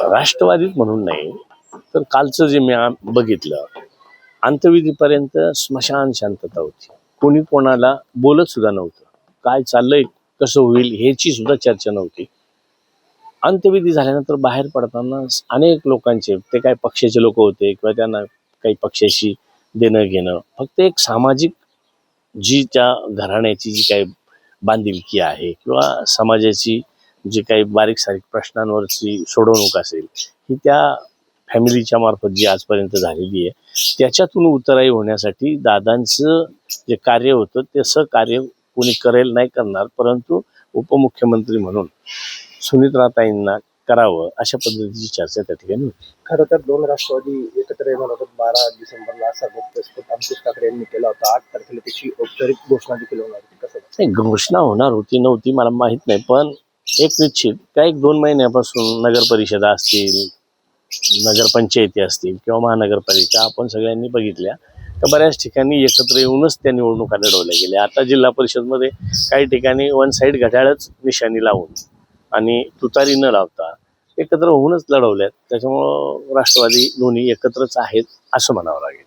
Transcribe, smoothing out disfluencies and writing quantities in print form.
राष्ट्रवादीत म्हणून नाही, तर कालचं जे मी बघितलं, अंत्यविधीपर्यंत स्मशान शांतता होती. कोणी कोणाला बोलत सुद्धा नव्हतं. काय चाललंय, कसं होईल ह्याची सुद्धा चर्चा नव्हती. अंत्यविधी झाल्यानंतर बाहेर पडताना अनेक लोकांचे, ते काय पक्षाचे लोक होते किंवा त्यांना काही पक्षाशी देणं घेणं, फक्त एक सामाजिक जी त्या घराण्याची जी काही बांधिलकी आहे किंवा समाजाची जी काही बारीक सारीक प्रश्नांवरची सोडवणूक असेल, ही त्या फॅमिलीच्या मार्फत जी आजपर्यंत झालेली आहे, त्याच्यातून उतराई होण्यासाठी दादांचं जे कार्य होतं तसं कार्य कोणी करेल नाही करणार, परंतु उपमुख्यमंत्री म्हणून सुनीत्राताईंना करावं अशा पद्धतीची चर्चा त्या ठिकाणी होती. खरं तर दोन राष्ट्रवादी एकत्र येणार होतात. 12 डिसेंबरला असा प्रस्ताव अंकुश ठाकरे यांनी केला होता. 8 तारखेला त्याची औपचारिक घोषणा देखील होणार होती. कसं नाही, घोषणा होणार होती नव्हती मला माहित नाही, पण एक निश्चित त्या 1-2 महिन्यापासून नगर परिषदा असतील, नगरपंचायती असतील किंवा महानगरपालिका आपण सगळ्यांनी बघितल्या तर बऱ्याच ठिकाणी एकत्र येऊनच त्या निवडणुका लढवल्या गेल्या. आता जिल्हा परिषदमध्ये काही ठिकाणी वन साईड घड्याळच निशाणी लावून आणि तुतारी न लावता एकत्र होऊनच लढवल्यात. त्याच्यामुळं राष्ट्रवादी दोन्ही एकत्रच आहेत असं म्हणावं लागेल.